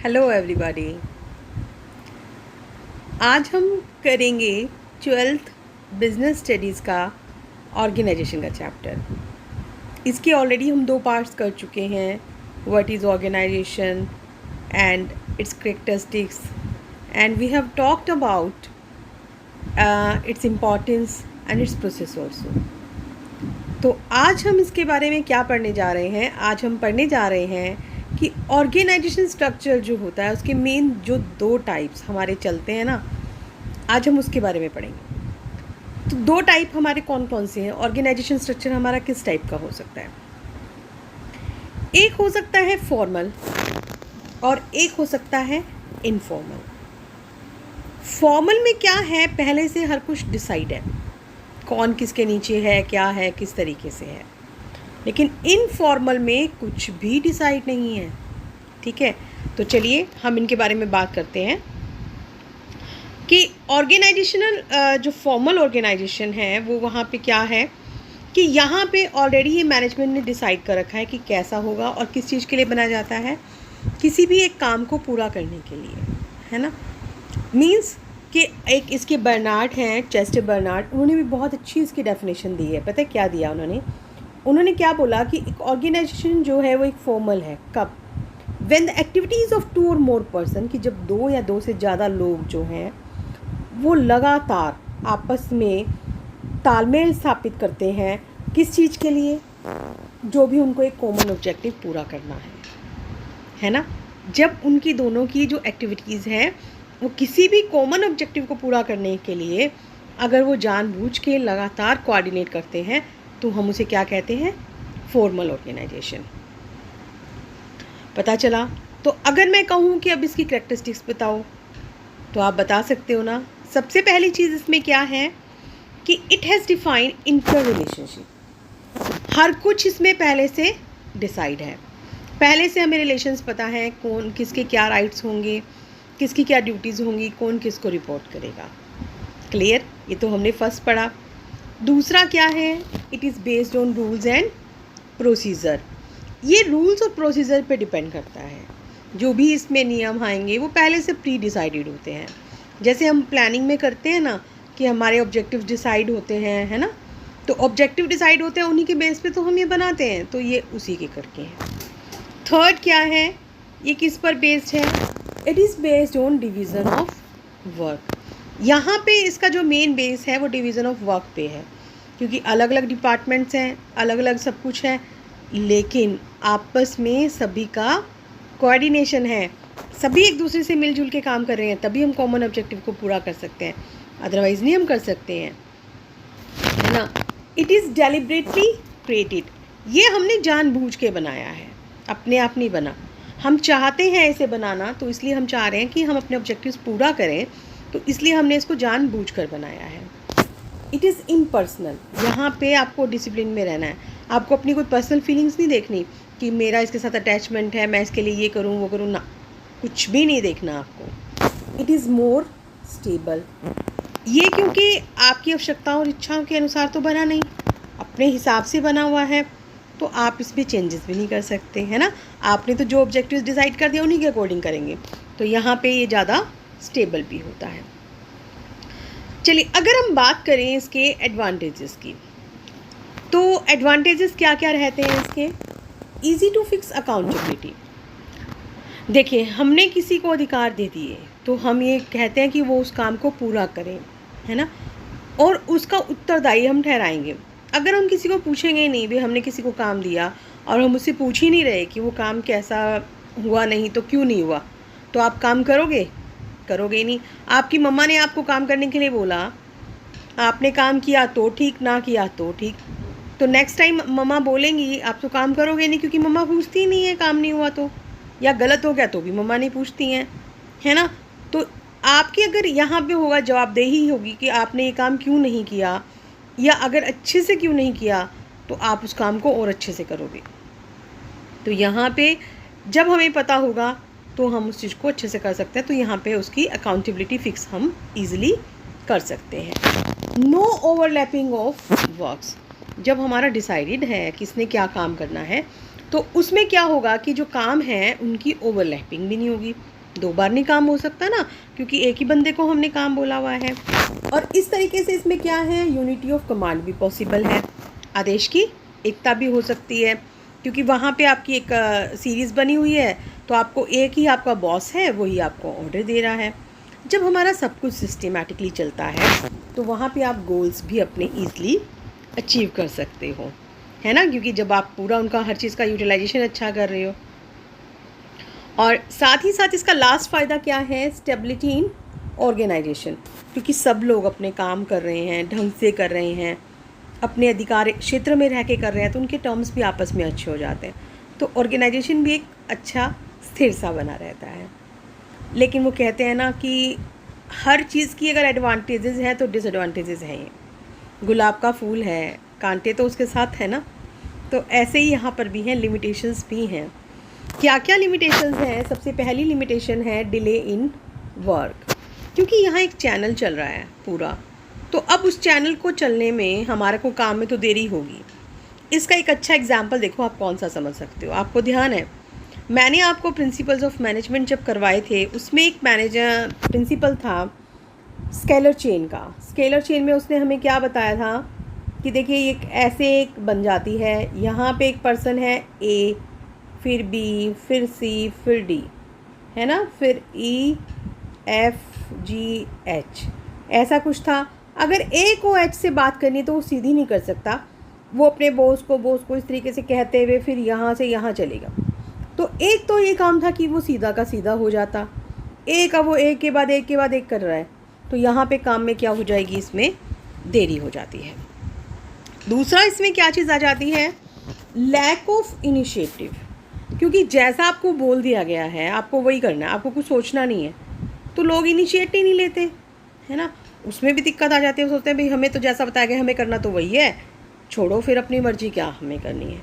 Hello everybody. आज हम करेंगे 12th बिजनेस स्टडीज़ का ऑर्गेनाइजेशन का चैप्टर। इसके ऑलरेडी हम 2 पार्ट्स कर चुके हैं, what is organisation and its characteristics, and we have talked about its importance and its process also. तो आज हम इसके बारे में क्या पढ़ने जा रहे हैं? आज हम पढ़ने जा रहे हैं कि ऑर्गेनाइजेशन स्ट्रक्चर जो होता है उसके मेन जो 2 टाइप्स हमारे चलते हैं ना, आज हम उसके बारे में पढ़ेंगे। तो 2 टाइप हमारे कौन कौन से हैं? ऑर्गेनाइजेशन स्ट्रक्चर हमारा किस टाइप का हो सकता है? एक हो सकता है फॉर्मल और एक हो सकता है इनफॉर्मल। फॉर्मल में क्या है, पहले से हर कुछ डिसाइड है, कौन किसके नीचे है, क्या है, किस तरीके से है। लेकिन इनफॉर्मल में कुछ भी डिसाइड नहीं है। ठीक है, तो चलिए हम इनके बारे में बात करते हैं कि ऑर्गेनाइजेशनल जो फॉर्मल ऑर्गेनाइजेशन है वो वहाँ पे क्या है कि यहाँ पे ऑलरेडी ये मैनेजमेंट ने डिसाइड कर रखा है कि कैसा होगा और किस चीज़ के लिए बनाया जाता है, किसी भी एक काम को पूरा करने के लिए, है ना। मीन्स कि एक इसके बर्नार्ड हैं, चेस्टर बर्नार्ड, उन्होंने भी बहुत अच्छी इसकी डेफिनेशन दी है। पता है क्या दिया उन्होंने क्या बोला कि एक ऑर्गेनाइजेशन जो है वो एक फॉर्मल है कब? व्हेन द एक्टिविटीज़ ऑफ 2 और मोर पर्सन, कि जब 2 या 2 से ज़्यादा लोग जो हैं वो लगातार आपस में तालमेल स्थापित करते हैं, किस चीज़ के लिए? जो भी उनको एक कॉमन ऑब्जेक्टिव पूरा करना है ना। जब उनकी दोनों की जो एक्टिविटीज़ हैं वो किसी भी कॉमन ऑब्जेक्टिव को पूरा करने के लिए अगर वो जानबूझ के लगातार कोऑर्डिनेट करते हैं तो हम उसे क्या कहते हैं? Formal organisation. पता चला? तो अगर मैं कहूँ कि अब इसकी कैरेक्टरिस्टिक्स बताओ तो आप बता सकते हो ना। सबसे पहली चीज़ इसमें क्या है कि it has defined interrelationship. हर कुछ इसमें पहले से डिसाइड है, पहले से हमें रिलेशंस पता है, कौन किसके क्या राइट्स होंगे, किसकी क्या ड्यूटीज़ होंगी, कौन किसको रिपोर्ट करेगा। क्लियर? ये तो हमने फर्स्ट पढ़ा। दूसरा क्या है? It is based on rules and procedure. ये रूल्स और प्रोसीजर पे डिपेंड करता है। जो भी इसमें नियम आएंगे वो पहले से प्री डिसाइडेड होते हैं। जैसे हम प्लानिंग में करते हैं ना कि हमारे ऑब्जेक्टिव डिसाइड होते हैं, है ना। तो ऑब्जेक्टिव डिसाइड होते हैं, उन्हीं के बेस पे तो हम ये बनाते हैं, तो ये उसी के करके हैं। थर्ड क्या है? ये किस पर बेस्ड है? It is based on division of work. यहाँ पे इसका जो मेन बेस है वो डिवीज़न ऑफ वर्क पे है, क्योंकि अलग अलग डिपार्टमेंट्स हैं, अलग अलग सब कुछ है, लेकिन आपस में सभी का कोऑर्डिनेशन है, सभी एक दूसरे से मिलजुल के काम कर रहे हैं, तभी हम कॉमन ऑब्जेक्टिव को पूरा कर सकते हैं, अदरवाइज़ नहीं हम कर सकते हैं, है ना। It is deliberately created. ये हमने जानबूझ के बनाया है, अपने आप नहीं बना। हम चाहते हैं इसे बनाना, तो इसलिए हम चाह रहे हैं कि हम अपने ऑब्जेक्टिव्स पूरा करें, तो इसलिए हमने इसको जानबूझ कर बनाया है। It is impersonal. यहाँ पे आपको डिसिप्लिन में रहना है, आपको अपनी कोई पर्सनल फीलिंग्स नहीं देखनी कि मेरा इसके साथ अटैचमेंट है, मैं इसके लिए ये करूँ वो करूँ, ना, कुछ भी नहीं देखना आपको। It is more stable. ये क्योंकि आपकी आवश्यकताओं और इच्छाओं के अनुसार तो बना नहीं, अपने हिसाब से बना हुआ है, तो आप इसमें चेंजेस भी नहीं कर सकते, है ना। आपने तो जो ऑब्जेक्टिव्स डिसाइड कर दिया उन्हीं के अकॉर्डिंग करेंगे, तो यहाँ पे ये ज़्यादा स्टेबल भी होता है। चलिए अगर हम बात करें इसके एडवांटेजेस की, तो एडवांटेजेस क्या क्या रहते हैं इसके? Easy to fix accountability. देखिए, हमने किसी को अधिकार दे दिए तो हम ये कहते हैं कि वो उस काम को पूरा करें, है ना, और उसका उत्तरदायी हम ठहराएंगे। अगर हम किसी को पूछेंगे नहीं, भी हमने किसी को काम दिया और हम उससे पूछ ही नहीं रहे कि वो काम कैसा हुआ, नहीं तो क्यों नहीं हुआ, तो आप काम करोगे? करोगे नहीं। आपकी मम्मा ने आपको काम करने के लिए बोला, आपने काम किया तो ठीक, ना किया तो ठीक, तो नेक्स्ट टाइम मम्मा बोलेंगी, आप तो काम करोगे नहीं, क्योंकि मम्मा पूछती ही नहीं है काम नहीं हुआ तो, या गलत हो गया तो भी मम्मा नहीं पूछती हैं, है ना। तो आपकी अगर यहाँ पे होगा जवाबदेही होगी कि आपने ये काम क्यों नहीं किया, या अगर अच्छे से क्यों नहीं किया, तो आप उस काम को और अच्छे से करोगे। तो यहाँ पे जब हमें पता होगा तो हम उस चीज़ को अच्छे से कर सकते हैं, तो यहाँ पे उसकी अकाउंटेबिलिटी फिक्स हम इजीली कर सकते हैं। No overlapping of works. जब हमारा डिसाइडेड है किसने क्या काम करना है, तो उसमें क्या होगा कि जो काम है उनकी ओवरलैपिंग भी नहीं होगी। 2 बार नहीं काम हो सकता ना, क्योंकि एक ही बंदे को हमने काम बोला हुआ है। और इस तरीके से इसमें क्या है, यूनिटी ऑफ कमांड भी पॉसिबल है, आदेश की एकता भी हो सकती है, क्योंकि वहाँ पे आपकी एक सीरीज़ बनी हुई है, तो आपको एक ही आपका बॉस है, वही आपको ऑर्डर दे रहा है। जब हमारा सब कुछ सिस्टमेटिकली चलता है तो वहाँ पे आप गोल्स भी अपने ईज़िली अचीव कर सकते हो, है ना, क्योंकि जब आप पूरा उनका हर चीज़ का यूटिलाइजेशन अच्छा कर रहे हो। और साथ ही साथ इसका लास्ट फ़ायदा क्या है, स्टेबिलिटी इन ऑर्गेनाइजेशन, क्योंकि सब लोग अपने काम कर रहे हैं, ढंग से कर रहे हैं, अपने अधिकार क्षेत्र में रह के कर रहे हैं, तो उनके टर्म्स भी आपस में अच्छे हो जाते हैं, तो ऑर्गेनाइजेशन भी एक अच्छा स्थिर सा बना रहता है। लेकिन वो कहते हैं ना कि हर चीज़ की अगर एडवांटेजेस हैं तो डिसएडवांटेजेस हैं। ये गुलाब का फूल है, कांटे तो उसके साथ है ना, तो ऐसे ही यहाँ पर भी हैं, लिमिटेशंस भी हैं। क्या क्या लिमिटेशंस हैं? सबसे पहली लिमिटेशन है डिले इन वर्क, क्योंकि यहाँ एक चैनल चल रहा है पूरा, तो अब उस चैनल को चलने में हमारे को काम में तो देरी होगी। इसका एक अच्छा एग्जाम्पल देखो, आप कौन सा समझ सकते हो। आपको ध्यान है, मैंने आपको प्रिंसिपल्स ऑफ मैनेजमेंट जब करवाए थे, उसमें एक मैनेजर प्रिंसिपल था स्केलर चेन का। स्केलर चेन में उसने हमें क्या बताया था कि देखिए ये ऐसे एक बन जाती है, यहाँ पे एक पर्सन है ए, फिर बी, फिर सी, फिर डी, है ना, फिर ई, एफ, जी, एच, ऐसा कुछ था। अगर ए को एच से बात करनी तो वो सीधी नहीं कर सकता, वो अपने बॉस को इस तरीके से कहते हुए फिर यहाँ से यहाँ चलेगा। तो एक तो ये काम था कि वो सीधा का सीधा हो जाता, एक अब वो एक के बाद एक कर रहा है, तो यहाँ पे काम में क्या हो जाएगी, इसमें देरी हो जाती है। दूसरा इसमें क्या चीज़ आ जाती है, लैक ऑफ इनिशिएटिव, क्योंकि जैसा आपको बोल दिया गया है आपको वही करना है, आपको कुछ सोचना नहीं है, तो लोग इनिशिएट ही नहीं लेते, है ना। उसमें भी दिक्कत आ जाती है, सोचते हैं भाई हमें तो जैसा बताया गया हमें करना तो वही है, छोड़ो फिर अपनी मर्जी क्या हमें करनी है।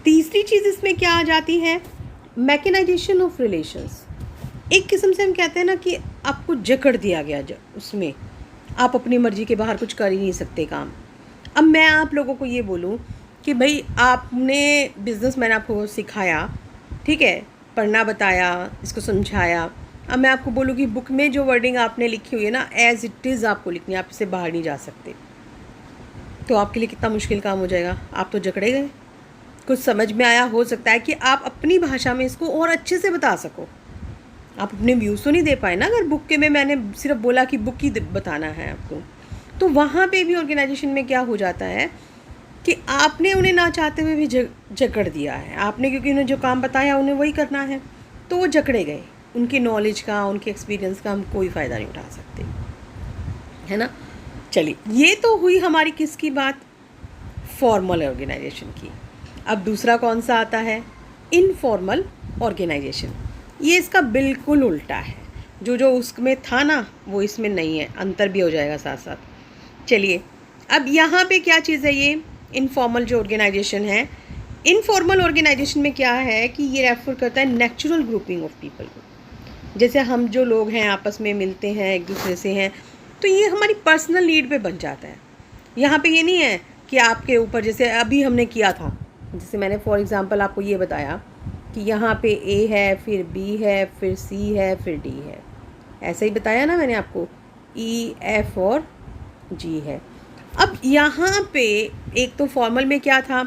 तीसरी चीज़ इसमें क्या आ जाती है, मैकेनाइजेशन ऑफ रिलेशंस। एक किस्म से हम कहते हैं ना कि आपको जकड़ दिया गया, उसमें आप अपनी मर्जी के बाहर कुछ कर ही नहीं सकते काम। अब मैं आप लोगों को ये बोलूँ कि भाई आपने बिज़नेस, मैंने आपको सिखाया, ठीक है, पढ़ना बताया, इसको समझाया, अब मैं आपको बोलूँ कि बुक में जो वर्डिंग आपने लिखी हुई है ना, एज़ इट इज़ आपको लिखनी है, आप इससे बाहर नहीं जा सकते, तो आपके लिए कितना मुश्किल काम हो जाएगा। आप तो जकड़े गए। कुछ समझ में आया, हो सकता है कि आप अपनी भाषा में इसको और अच्छे से बता सको, आप अपने व्यूज़ तो नहीं दे पाए ना। अगर बुक के में मैंने सिर्फ बोला कि बुक ही बताना है आपको, तो वहाँ पे भी ऑर्गेनाइजेशन में क्या हो जाता है कि आपने उन्हें ना चाहते हुए भी जकड़ दिया है आपने, क्योंकि उन्हें जो काम बताया उन्हें वही करना है, तो वो जकड़े गए। उनकी नॉलेज का, उनके एक्सपीरियंस का हम कोई फ़ायदा नहीं उठा सकते, है ना। चलिए, ये तो हुई हमारी किसकी बात, फॉर्मल ऑर्गेनाइजेशन की। अब दूसरा कौन सा आता है, इनफॉर्मल ऑर्गेनाइजेशन। ये इसका बिल्कुल उल्टा है, जो उसमें था ना वो इसमें नहीं है, अंतर भी हो जाएगा साथ साथ। चलिए, अब यहाँ पे क्या चीज़ है, ये इनफॉर्मल जो ऑर्गेनाइजेशन है। इनफॉर्मल ऑर्गेनाइजेशन में क्या है कि ये रेफर करता है नेचुरल ग्रुपिंग ऑफ पीपल को। जैसे हम जो लोग हैं आपस में मिलते हैं, एक दूसरे से हैं, तो ये हमारी पर्सनल नीड पे बन जाता है। यहाँ पे ये नहीं है कि आपके ऊपर, जैसे अभी हमने किया था, जैसे मैंने फॉर एग्ज़ाम्पल आपको ये बताया कि यहाँ पे ए है, फिर बी है, फिर सी है, फिर डी है, ऐसा ही बताया ना मैंने आपको, ई, एफ और जी है। अब यहाँ पे एक तो फॉर्मल में क्या था,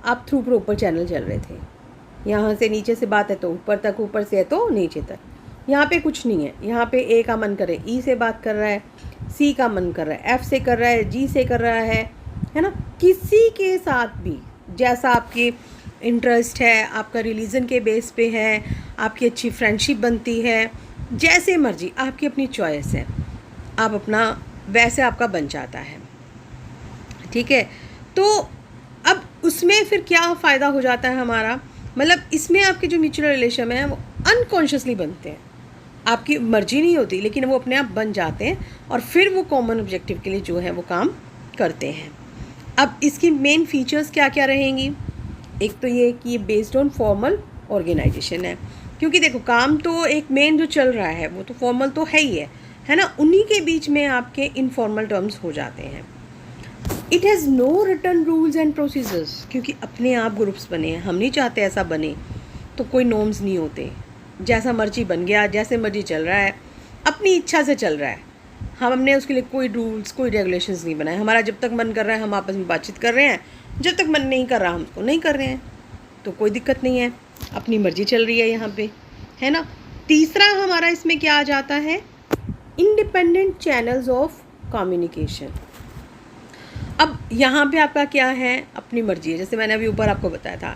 आप थ्रू प्रॉपर चैनल चल रहे थे, यहाँ से नीचे से बात है तो ऊपर तक, ऊपर से है तो नीचे तक। यहाँ पे कुछ नहीं है, यहाँ पे ए का मन करे ई से बात कर रहा है, सी का मन कर रहा है एफ से कर रहा है, जी से कर रहा है ना। किसी के साथ भी जैसा आपकी इंटरेस्ट है, आपका रिलीजन के बेस पे है, आपकी अच्छी फ्रेंडशिप बनती है, जैसे मर्जी आपकी अपनी चॉइस है, आप अपना वैसे आपका बन जाता है, ठीक है। तो अब उसमें फिर क्या फ़ायदा हो जाता है हमारा, मतलब इसमें आपके जो म्यूचुअल रिलेशन है वो अनकॉन्शियसली बनते हैं, आपकी मर्जी नहीं होती, लेकिन वो अपने आप बन जाते हैं और फिर वो कॉमन ऑब्जेक्टिव के लिए जो है वो काम करते हैं। अब इसकी मेन फीचर्स क्या क्या रहेंगी, एक तो ये कि ये बेस्ड ऑन फॉर्मल ऑर्गेनाइजेशन है, क्योंकि देखो काम तो एक मेन जो चल रहा है वो तो फॉर्मल तो है ही है ना, उन्हीं के बीच में आपके इनफॉर्मल टर्म्स हो जाते हैं। It has no written rules and procedures, क्योंकि अपने आप ग्रुप्स बने हैं, हम नहीं चाहते ऐसा बने, तो कोई नॉर्म्स नहीं होते, जैसा मर्जी बन गया, जैसे मर्जी चल रहा है, अपनी इच्छा से चल रहा है। हमने उसके लिए कोई रूल्स कोई रेगुलेशंस नहीं बनाए। हमारा जब तक मन कर रहा है हम आपस में बातचीत कर रहे हैं, जब तक मन नहीं कर रहा हम उसको नहीं कर रहे हैं, तो कोई दिक्कत नहीं है, अपनी मर्जी चल रही है यहाँ पे, है ना। तीसरा हमारा इसमें क्या आ जाता है, इंडिपेंडेंट चैनल्स ऑफ कम्युनिकेशन। अब यहाँ पे आपका क्या है, अपनी मर्जी है। जैसे मैंने अभी ऊपर आपको बताया था,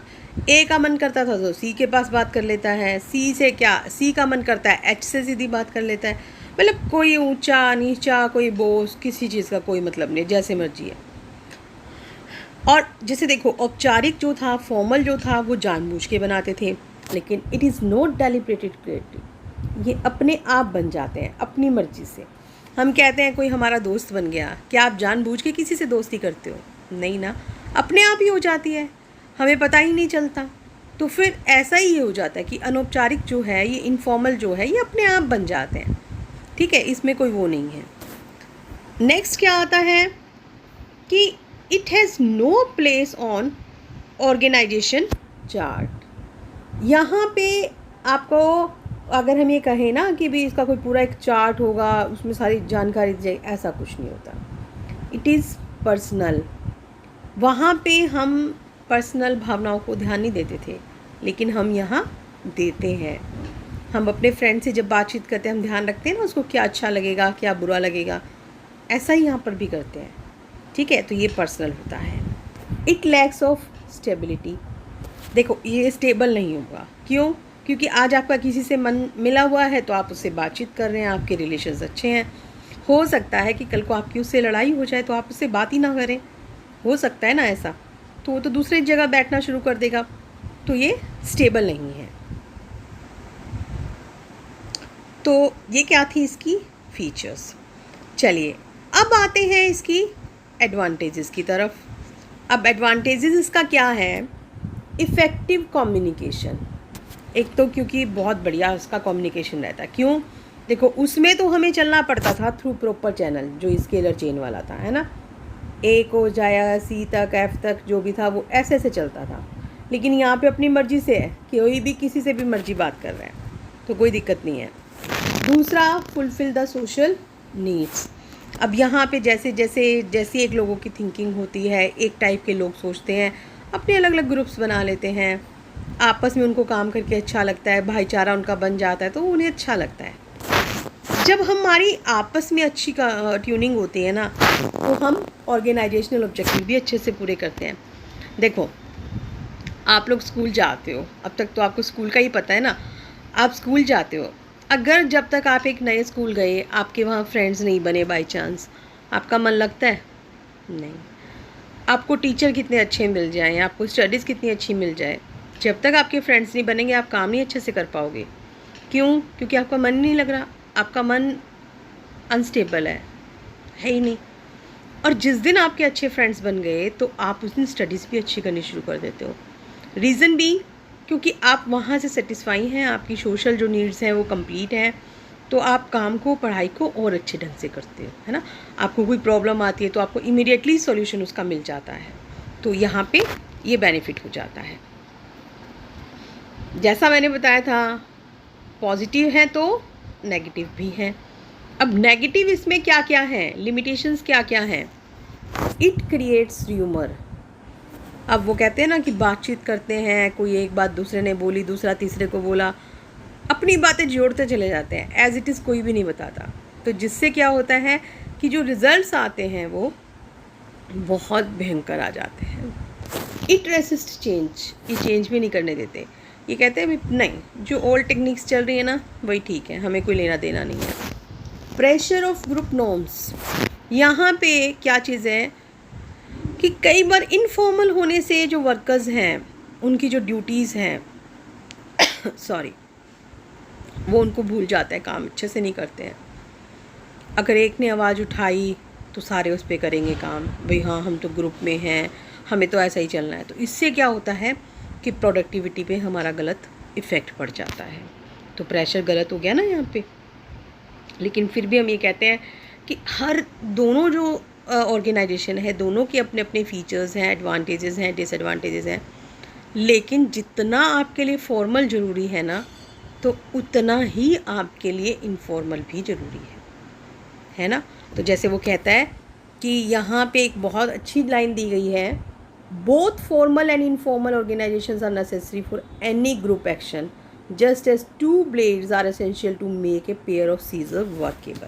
ए का मन करता था तो सी के पास बात कर लेता है, सी से क्या, सी का मन करता है एच से सीधी बात कर लेता है। मतलब कोई ऊंचा नीचा, कोई बोस, किसी चीज़ का कोई मतलब नहीं, जैसे मर्जी है। और जैसे देखो, औपचारिक जो था, फॉर्मल जो था, वो जानबूझ के बनाते थे, लेकिन इट इज़ नॉट डेलिब्रेटेड क्रिएटिव। ये अपने आप बन जाते हैं अपनी मर्जी से। हम कहते हैं कोई हमारा दोस्त बन गया, क्या आप जानबूझ के किसी से दोस्ती करते हो? नहीं ना, अपने आप ही हो जाती है, हमें पता ही नहीं चलता। तो फिर ऐसा ही हो जाता है कि अनौपचारिक जो है, ये इनफॉर्मल जो है, ये अपने आप बन जाते हैं, ठीक है, इसमें कोई वो नहीं है। नेक्स्ट क्या आता है कि it has no place on organisation chart. यहाँ पे आपको अगर हम ये कहें ना कि भी इसका कोई पूरा एक चार्ट होगा, उसमें सारी जानकारी दी जाए, ऐसा कुछ नहीं होता। It is personal. वहाँ पे हम पर्सनल भावनाओं को ध्यान नहीं देते थे, लेकिन हम यहाँ देते हैं। हम अपने फ्रेंड से जब बातचीत करते हैं, हम ध्यान रखते हैं ना उसको क्या अच्छा लगेगा, क्या बुरा लगेगा, ऐसा ही यहाँ पर भी करते हैं, ठीक है। तो ये पर्सनल होता है। It lacks of stability. देखो, ये स्टेबल नहीं होगा, क्यों? क्योंकि आज आपका किसी से मन मिला हुआ है तो आप उससे बातचीत कर रहे हैं, आपके रिलेशंस अच्छे हैं। हो सकता है कि कल को आपकी उससे लड़ाई हो जाए तो आप उससे बात ही ना करें, हो सकता है ना ऐसा, तो वो तो दूसरी जगह बैठना शुरू कर देगा। तो ये स्टेबल नहीं है। तो ये क्या थी इसकी फीचर्स। चलिए अब आते हैं इसकी एडवांटेजेस की तरफ। अब एडवांटेजेस इसका क्या है, इफ़ेक्टिव कम्युनिकेशन। एक तो क्योंकि बहुत बढ़िया उसका कम्युनिकेशन रहता है, क्यों? देखो, उसमें तो हमें चलना पड़ता था थ्रू प्रॉपर चैनल, जो स्केलर चेन वाला था, है ना। ए को जाया सी तक, एफ तक, जो भी था वो ऐसे ऐसे चलता था। लेकिन यहाँ पे अपनी मर्जी से है, कोई भी किसी से भी मर्जी बात कर रहा है, तो कोई दिक्कत नहीं है। दूसरा, फुलफिल द सोशल नीड्स। अब यहाँ पे जैसे जैसी एक लोगों की थिंकिंग होती है, एक टाइप के लोग सोचते हैं, अपने अलग अलग ग्रुप्स बना लेते हैं, आपस में उनको काम करके अच्छा लगता है, भाईचारा उनका बन जाता है, तो उन्हें अच्छा लगता है। जब हमारी आपस में अच्छी ट्यूनिंग होती है ना, तो हम ऑर्गेनाइजेशनल ऑब्जेक्टिव भी अच्छे से पूरे करते हैं। देखो, आप लोग स्कूल जाते हो, अब तक तो आपको स्कूल का ही पता है ना। आप स्कूल जाते हो, अगर जब तक आप एक नए स्कूल गए, आपके वहाँ फ्रेंड्स नहीं बने बाय चांस, आपका मन लगता है? नहीं। आपको टीचर कितने अच्छे मिल जाएं, आपको स्टडीज़ कितनी अच्छी मिल जाए, जब तक आपके फ्रेंड्स नहीं बनेंगे आप काम नहीं अच्छे से कर पाओगे। क्यों? क्योंकि आपका मन नहीं लग रहा, आपका मन अनस्टेबल है ही नहीं। और जिस दिन आपके अच्छे फ्रेंड्स बन गए तो आप उस दिन स्टडीज़ भी अच्छी करनी शुरू कर देते हो। रीज़न भी क्योंकि आप वहाँ से सेटिस्फाई हैं, आपकी सोशल जो नीड्स हैं वो कंप्लीट हैं, तो आप काम को, पढ़ाई को और अच्छे ढंग से करते हो, है ना। आपको कोई प्रॉब्लम आती है तो आपको इमीडिएटली सॉल्यूशन उसका मिल जाता है, तो यहाँ पे ये बेनिफिट हो जाता है। जैसा मैंने बताया था, पॉजिटिव है तो नेगेटिव भी है। अब नेगेटिव इसमें क्या क्या है, लिमिटेशंस क्या क्या हैं। It creates rumour. अब वो कहते हैं ना कि बातचीत करते हैं, कोई एक बात दूसरे ने बोली, दूसरा तीसरे को बोला, अपनी बातें जोड़ते चले जाते हैं, एज इट इज़ कोई भी नहीं बताता। तो जिससे क्या होता है कि जो रिजल्ट्स आते हैं वो बहुत भयंकर आ जाते हैं। It resist change. ये चेंज भी नहीं करने देते, ये कहते हैं नहीं, जो ओल्ड टेक्निक्स चल रही है ना वही ठीक है, हमें कोई लेना देना नहीं है। Pressure of group norms. यहाँ पे क्या चीज़ है कि कई बार इनफॉर्मल होने से जो वर्कर्स हैं, उनकी जो ड्यूटीज़ हैं सॉरी, वो उनको भूल जाते हैं, काम अच्छे से नहीं करते हैं। अगर एक ने आवाज़ उठाई तो सारे उस पर करेंगे काम, भाई हाँ हम तो ग्रुप में हैं, हमें तो ऐसा ही चलना है। तो इससे क्या होता है कि प्रोडक्टिविटी पे हमारा गलत इफ़ेक्ट पड़ जाता है। तो प्रेशर गलत हो गया ना यहाँ पे। लेकिन फिर भी हम ये कहते हैं कि हर दोनों जो ऑर्गेनाइजेशन है, दोनों के अपने अपने फीचर्स हैं, एडवांटेजेस हैं, डिसएडवांटेजेस हैं, लेकिन जितना आपके लिए फॉर्मल ज़रूरी है ना, तो उतना ही आपके लिए इनफॉर्मल भी ज़रूरी है ना। तो जैसे वो कहता है कि यहाँ पे एक बहुत अच्छी लाइन दी गई है, both formal and informal organisations are necessary for any group action just as two blades are essential to make a pair of scissor workable.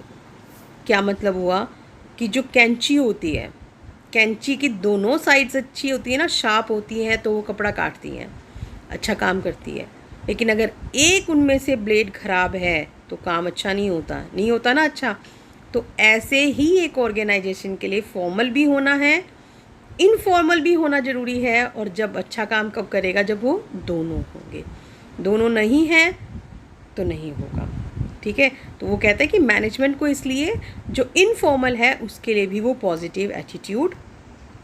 क्या मतलब हुआ कि जो कैंची होती है, कैंची की दोनों साइड्स अच्छी होती है ना, शार्प होती हैं, तो वो कपड़ा काटती हैं, अच्छा काम करती है। लेकिन अगर एक उनमें से ब्लेड ख़राब है तो काम अच्छा नहीं होता ना अच्छा। तो ऐसे ही एक ऑर्गेनाइजेशन के लिए फॉर्मल भी होना है, इनफॉर्मल भी होना ज़रूरी है। और जब अच्छा काम कब करेगा, जब वो दोनों होंगे। दोनों नहीं है तो नहीं होगा, ठीक है। तो वो कहता है कि मैनेजमेंट को इसलिए जो इनफॉर्मल है उसके लिए भी वो पॉजिटिव एटीट्यूड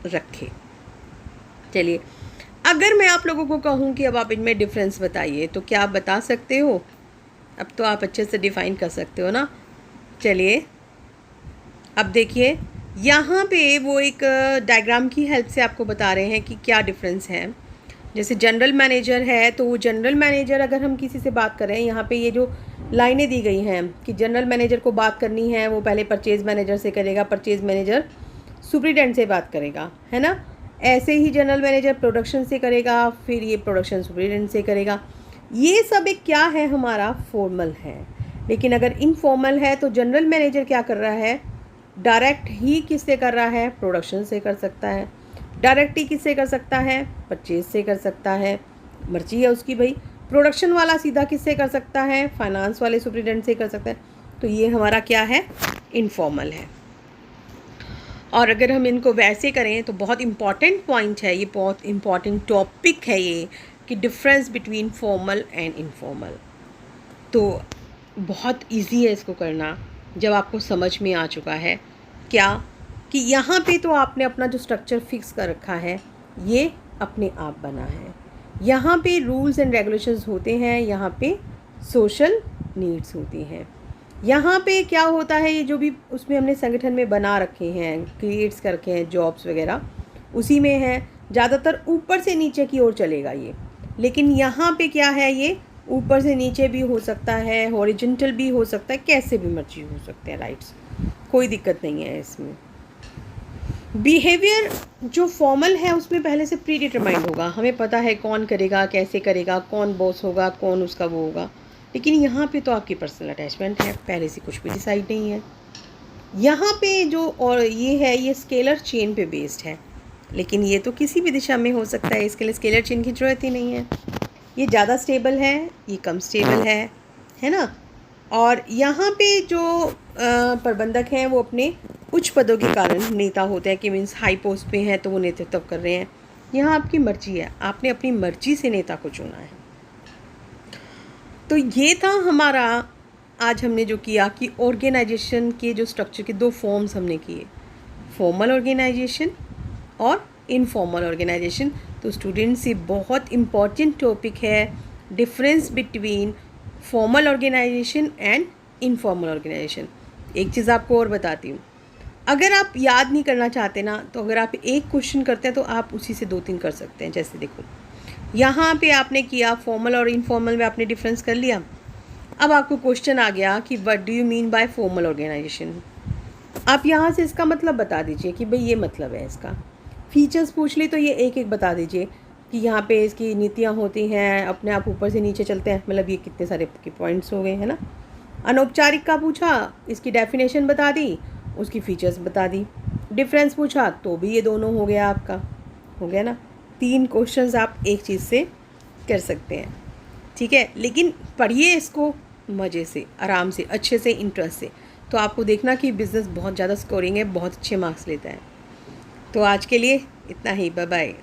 रखे। चलिए, अगर मैं आप लोगों को कहूँ कि अब आप इनमें डिफरेंस बताइए, तो क्या आप बता सकते हो? अब तो आप अच्छे से डिफ़ाइन कर सकते हो ना। चलिए, अब देखिए यहाँ पे वो एक डायग्राम की हेल्प से आपको बता रहे हैं कि क्या डिफरेंस है। जैसे जनरल मैनेजर है, तो वो जनरल मैनेजर अगर हम किसी से बात करें, यहाँ पे ये जो लाइनें दी गई हैं कि जनरल मैनेजर को बात करनी है, वो पहले परचेज़ मैनेजर से करेगा, परचेज़ मैनेजर सुपरिटेंडेंट से बात करेगा, है ना। ऐसे ही जनरल मैनेजर प्रोडक्शन से करेगा, फिर ये प्रोडक्शन सुपरिटेंडेंट से करेगा। ये सब एक क्या है, हमारा फॉर्मल है। लेकिन अगर इनफॉर्मल है तो जनरल मैनेजर क्या कर रहा है, डायरेक्ट ही किससे कर रहा है, प्रोडक्शन से कर सकता है। डायरेक्ट ही किससे कर सकता है, परचेज से कर सकता है, मर्जी है उसकी भाई। प्रोडक्शन वाला सीधा किससे कर सकता है, फाइनेंस वाले सुपरिटेंडेंट से कर सकता है। तो ये हमारा क्या है, इनफॉर्मल है। और अगर हम इनको वैसे करें तो बहुत इम्पॉर्टेंट पॉइंट है ये, बहुत इम्पॉर्टेंट टॉपिक है ये, कि difference between formal and informal. तो बहुत इजी है इसको करना जब आपको समझ में आ चुका है क्या, कि यहाँ पे तो आपने अपना जो स्ट्रक्चर फिक्स कर रखा है ये अपने आप बना है। यहाँ पे रूल्स एंड रेगुलेशंस होते हैं, यहाँ पे सोशल नीड्स होती हैं। यहाँ पे क्या होता है, ये जो भी उसमें हमने संगठन में बना रखे हैं, क्रिएट्स कर रखे हैं, जॉब्स वगैरह उसी में है। ज़्यादातर ऊपर से नीचे की ओर चलेगा ये, लेकिन यहाँ पे क्या है, ये ऊपर से नीचे भी हो सकता है, हॉरिजॉन्टल भी हो सकता है, कैसे भी मर्जी हो सकते हैं राइट्स, कोई दिक्कत नहीं है इसमें। बिहेवियर जो फॉर्मल है उसमें पहले से प्री डिटरमाइंड होगा, हमें पता है कौन करेगा, कैसे करेगा, कौन बॉस होगा, कौन उसका वो होगा। लेकिन यहाँ पे तो आपकी पर्सनल अटैचमेंट है, पहले से कुछ भी डिसाइड नहीं है। यहाँ पे जो और ये है, ये स्केलर चेन पे बेस्ड है, लेकिन ये तो किसी भी दिशा में हो सकता है, इसके लिए स्केलर चेन की ज़रूरत ही नहीं है। ये ज़्यादा स्टेबल है, ये कम स्टेबल है ना। और यहाँ पे जो प्रबंधक हैं वो अपने उच्च पदों के कारण नेता होते हैं, कि मीन्स हाई पोस्ट पे हैं तो वो नेतृत्व कर रहे हैं। यहाँ आपकी मर्जी है, आपने अपनी मर्जी से नेता को चुना है। तो ये था हमारा आज हमने जो किया कि ऑर्गेनाइजेशन के जो स्ट्रक्चर के दो फॉर्म्स हमने किए, फॉर्मल ऑर्गेनाइजेशन और इनफॉर्मल ऑर्गेनाइजेशन। तो स्टूडेंट्स ये बहुत इम्पॉर्टेंट टॉपिक है, difference between formal organisation and informal organisation. एक चीज़ आपको और बताती हूँ, अगर आप याद नहीं करना चाहते ना, तो अगर आप एक क्वेश्चन करते हैं तो आप उसी से 2-3 कर सकते हैं। जैसे देखो, यहाँ पे आपने किया फॉर्मल और इनफॉर्मल में आपने डिफरेंस कर लिया। अब आपको क्वेश्चन आ गया कि what do you mean by formal organisation. आप यहाँ से इसका मतलब बता दीजिए कि भाई ये मतलब है इसका। फीचर्स पूछ ली तो ये एक एक बता दीजिए कि यहाँ पे इसकी नीतियाँ होती हैं, अपने आप ऊपर से नीचे चलते हैं, मतलब ये कितने सारे के पॉइंट्स हो गए, है ना। अनौपचारिक का पूछा, इसकी डेफिनेशन बता दी, उसकी फीचर्स बता दी। डिफरेंस पूछा तो भी ये दोनों हो गया, आपका हो गया ना। 3 क्वेश्चंस आप एक चीज़ से कर सकते हैं, ठीक है। लेकिन पढ़िए इसको मज़े से, आराम से, अच्छे से, इंटरेस्ट से, तो आपको देखना कि बिज़नेस बहुत ज़्यादा स्कोरिंग है, बहुत अच्छे मार्क्स लेता है। तो आज के लिए इतना ही, बाय बाय।